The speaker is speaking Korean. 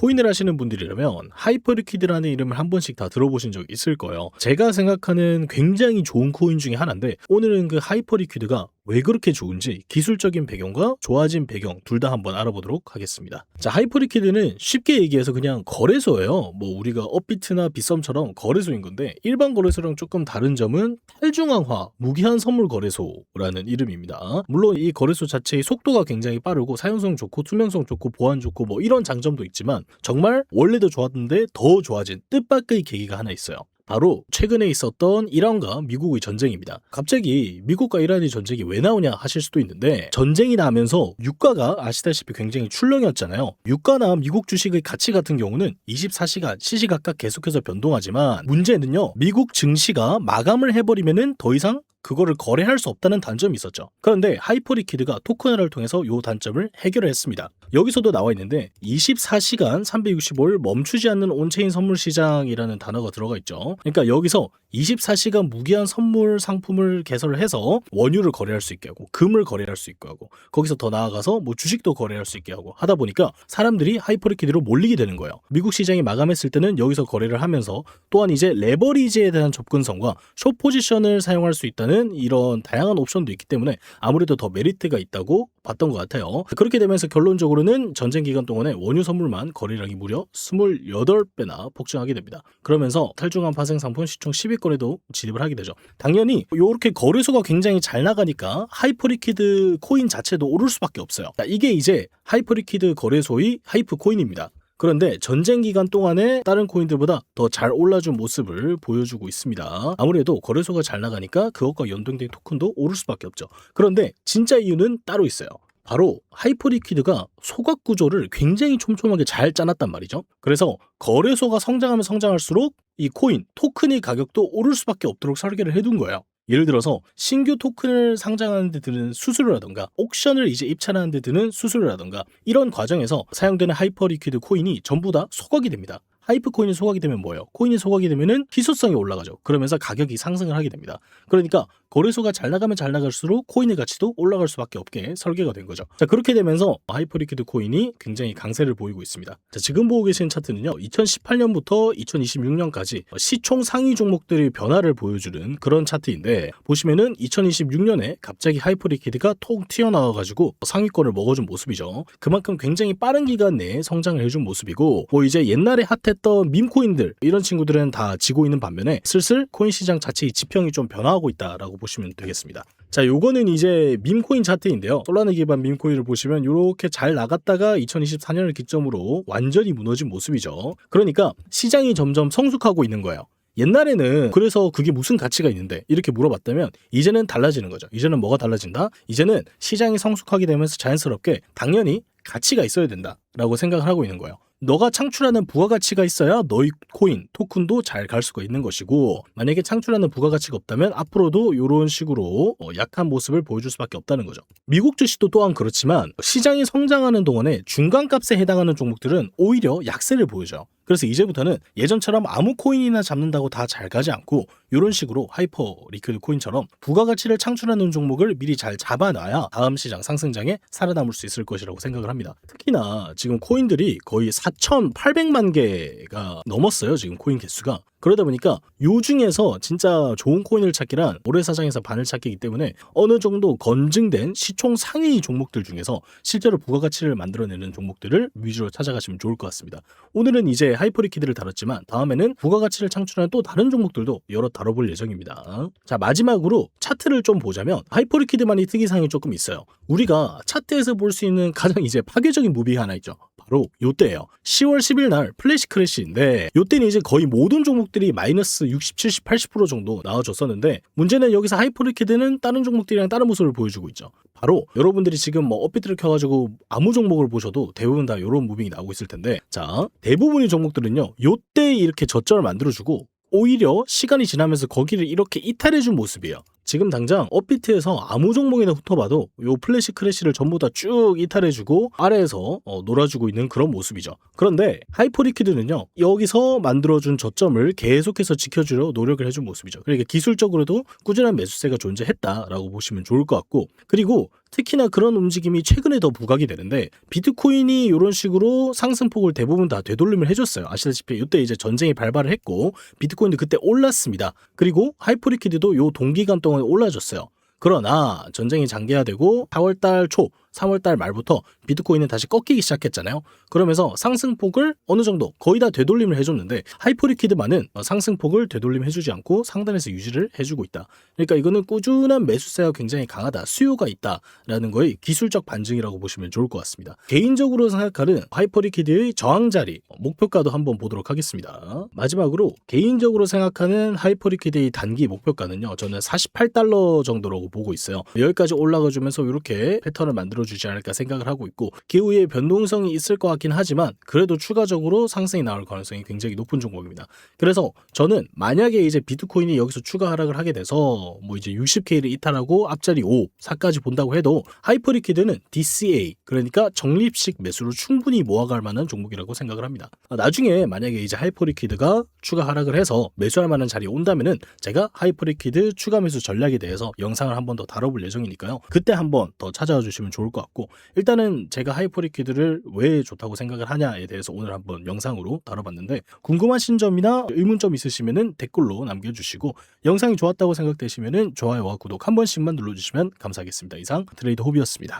코인을 하시는 분들이라면 하이퍼리퀴드라는 이름을 한 번씩 다 들어보신 적 있을 거예요. 제가 생각하는 굉장히 좋은 코인 중에 하나인데, 오늘은 그 하이퍼리퀴드가 왜 그렇게 좋은지 기술적인 배경과 좋아진 배경 둘 다 한번 알아보도록 하겠습니다. 자, 하이퍼리퀴드는 쉽게 얘기해서 그냥 거래소예요. 뭐 우리가 업비트나 빗썸처럼 거래소인 건데, 일반 거래소랑 조금 다른 점은 탈중앙화 무기한 선물 거래소라는 이름입니다. 물론 이 거래소 자체의 속도가 굉장히 빠르고 사용성 좋고 투명성 좋고 보안 좋고 뭐 이런 장점도 있지만, 정말 원래도 좋았는데 더 좋아진 뜻밖의 계기가 하나 있어요. 바로 최근에 있었던 이란과 미국의 전쟁입니다. 갑자기 미국과 이란의 전쟁이 왜 나오냐 하실 수도 있는데, 전쟁이 나면서 유가가 아시다시피 굉장히 출렁이었잖아요. 유가나 미국 주식의 가치 같은 경우는 24시간 시시각각 계속해서 변동하지만, 문제는요, 미국 증시가 마감을 해버리면은 더 이상 그거를 거래할 수 없다는 단점이 있었죠. 그런데 하이퍼리퀴드가 토큰화를 통해서 이 단점을 해결했습니다. 여기서도 나와 있는데 24시간 365일 멈추지 않는 온체인 선물 시장이라는 단어가 들어가 있죠. 그러니까 여기서 24시간 무기한 선물 상품을 개설을 해서 원유를 거래할 수 있게 하고, 금을 거래할 수 있게 하고, 거기서 더 나아가서 뭐 주식도 거래할 수 있게 하고 하다 보니까 사람들이 하이퍼리퀴드로 몰리게 되는 거예요. 미국 시장이 마감했을 때는 여기서 거래를 하면서, 또한 이제 레버리지에 대한 접근성과 숏 포지션을 사용할 수 있다는 이런 다양한 옵션도 있기 때문에 아무래도 더 메리트가 있다고 봤던 것 같아요. 그렇게 되면서 결론적으로는 전쟁 기간 동안에 원유 선물만 거래량이 무려 28배나 폭증하게 됩니다. 그러면서 탈중앙 파생 상품 시총 10위권에도 진입을 하게 되죠. 당연히 이렇게 거래소가 굉장히 잘 나가니까 하이퍼리퀴드 코인 자체도 오를 수밖에 없어요. 이게 이제 하이퍼리퀴드 거래소의 하이프 코인입니다. 그런데 전쟁 기간 동안에 다른 코인들보다 더 잘 올라준 모습을 보여주고 있습니다. 아무래도 거래소가 잘 나가니까 그것과 연동된 토큰도 오를 수밖에 없죠. 그런데 진짜 이유는 따로 있어요. 바로 하이퍼리퀴드가 소각 구조를 굉장히 촘촘하게 잘 짜놨단 말이죠. 그래서 거래소가 성장하면 성장할수록 이 코인, 토큰의 가격도 오를 수밖에 없도록 설계를 해둔 거예요. 예를 들어서 신규 토큰을 상장하는 데 드는 수수료라던가, 옥션을 이제 입찰하는 데 드는 수수료라던가, 이런 과정에서 사용되는 하이퍼리퀴드 코인이 전부 다 소각이 됩니다. 하이프 코인이 소각이 되면 뭐예요? 코인이 소각이 되면은 희소성이 올라가죠. 그러면서 가격이 상승을 하게 됩니다. 그러니까 거래소가 잘 나가면 잘 나갈수록 코인의 가치도 올라갈 수밖에 없게 설계가 된 거죠. 자, 그렇게 되면서 하이퍼리퀴드 코인이 굉장히 강세를 보이고 있습니다. 자, 지금 보고 계신 차트는요, 2018년부터 2026년까지 시총 상위 종목들의 변화를 보여주는 그런 차트인데, 보시면은 2026년에 갑자기 하이퍼리퀴드가 톡 튀어나와가지고 상위권을 먹어준 모습이죠. 그만큼 굉장히 빠른 기간 내에 성장을 해준 모습이고, 뭐 이제 옛날에 핫했던 밈코인들, 이런 친구들은 다 지고 있는 반면에 슬슬 코인 시장 자체의 지평이 좀 변화하고 있다라고 보시면 되겠습니다. 자, 요거는 이제 밈코인 차트인데요. 솔라나 기반 밈코인을 보시면 이렇게 잘 나갔다가 2024년을 기점으로 완전히 무너진 모습이죠. 그러니까 시장이 점점 성숙하고 있는 거예요. 옛날에는 그래서 그게 무슨 가치가 있는데 이렇게 물어봤다면, 이제는 달라지는 거죠. 이제는 뭐가 달라진다? 이제는 시장이 성숙하게 되면서 자연스럽게 당연히 가치가 있어야 된다라고 생각을 하고 있는 거예요. 너가 창출하는 부가가치가 있어야 너의 코인, 토큰도 잘 갈 수가 있는 것이고, 만약에 창출하는 부가가치가 없다면 앞으로도 이런 식으로 약한 모습을 보여줄 수밖에 없다는 거죠. 미국 주식도 또한 그렇지만, 시장이 성장하는 동안에 중간값에 해당하는 종목들은 오히려 약세를 보여줘요. 그래서 이제부터는 예전처럼 아무 코인이나 잡는다고 다 잘 가지 않고, 이런 식으로 하이퍼 리퀴드 코인처럼 부가가치를 창출하는 종목을 미리 잘 잡아놔야 다음 시장 상승장에 살아남을 수 있을 것이라고 생각을 합니다. 특히나 지금 코인들이 거의 4,800만 개가 넘었어요. 지금 코인 개수가. 그러다 보니까 요 중에서 진짜 좋은 코인을 찾기란 모래사장에서 바늘 찾기이기 때문에, 어느 정도 건증된 시총 상위 종목들 중에서 실제로 부가가치를 만들어내는 종목들을 위주로 찾아가시면 좋을 것 같습니다. 오늘은 이제 하이퍼리퀴드를 다뤘지만, 다음에는 부가가치를 창출하는 또 다른 종목들도 여러 다뤄볼 예정입니다. 자, 마지막으로 차트를 좀 보자면 하이퍼리퀴드만의 특이사항이 조금 있어요. 우리가 차트에서 볼 수 있는 가장 이제 파괴적인 무비 하나 있죠. 바로 요때예요. 10월 10일 날 플래시 크래시인데, 요때는 이제 거의 모든 종목들이 마이너스 60, 70, 80% 정도 나와줬었는데, 문제는 여기서 하이퍼리퀴드는 다른 종목들이랑 다른 모습을 보여주고 있죠. 바로 여러분들이 지금 뭐 업비트를 켜가지고 아무 종목을 보셔도 대부분 다 이런 무빙이 나오고 있을 텐데, 자, 대부분의 종목들은요, 요때 이렇게 저점을 만들어주고 오히려 시간이 지나면서 거기를 이렇게 이탈해준 모습이에요. 지금 당장 업비트에서 아무 종목이나 훑어봐도 요 플래시 크래시를 전부 다 쭉 이탈해주고 아래에서 놀아주고 있는 그런 모습이죠. 그런데 하이퍼리퀴드는요, 여기서 만들어준 저점을 계속해서 지켜주려 노력을 해준 모습이죠. 그러니까 기술적으로도 꾸준한 매수세가 존재했다라고 보시면 좋을 것 같고, 그리고 특히나 그런 움직임이 최근에 더 부각이 되는데 비트코인이 이런 식으로 상승폭을 대부분 다 되돌림을 해줬어요. 아시다시피 이때 이제 전쟁이 발발을 했고 비트코인도 그때 올랐습니다. 그리고 하이퍼리퀴드도 요 동기간 동안 올라줬어요. 그러나 전쟁이 장기화되고 4월달 초, 3월달 말부터 비트코인은 다시 꺾이기 시작했잖아요. 그러면서 상승폭을 어느 정도 거의 다 되돌림을 해줬는데 하이퍼리퀴드만은 상승폭을 되돌림해주지 않고 상단에서 유지를 해주고 있다. 그러니까 이거는 꾸준한 매수세가 굉장히 강하다, 수요가 있다라는 거의 기술적 반증이라고 보시면 좋을 것 같습니다. 개인적으로 생각하는 하이퍼리퀴드의 저항자리, 목표가도 한번 보도록 하겠습니다. 마지막으로 개인적으로 생각하는 하이퍼리퀴드의 단기 목표가는요, 저는 48달러 정도라고 보고 있어요. 여기까지 올라가주면서 이렇게 패턴을 만들어주지 않을까 생각을 하고 있고, 기후에 변동성이 있을 것 같긴 하지만 그래도 추가적으로 상승이 나올 가능성이 굉장히 높은 종목입니다. 그래서 저는 만약에 이제 비트코인이 여기서 추가 하락을 하게 돼서 뭐 이제 60K를 이탈하고 앞자리 5, 4까지 본다고 해도 하이퍼리퀴드는 DCA, 그러니까 적립식 매수로 충분히 모아갈 만한 종목이라고 생각을 합니다. 나중에 만약에 이제 하이퍼리퀴드가 추가 하락을 해서 매수할 만한 자리에 온다면은 제가 하이퍼리퀴드 추가 매수 전략에 대해서 영상을 한번 더 다뤄볼 예정이니까요. 그때 한번 더 찾아와 주시면 좋을 것 같고, 일단은 제가 하이퍼리퀴드를 왜 좋다고 생각을 하냐에 대해서 오늘 한번 영상으로 다뤄봤는데, 궁금하신 점이나 의문점 있으시면은 댓글로 남겨주시고, 영상이 좋았다고 생각되시면은 좋아요와 구독 한 번씩만 눌러주시면 감사하겠습니다. 이상 트레이더 호비였습니다.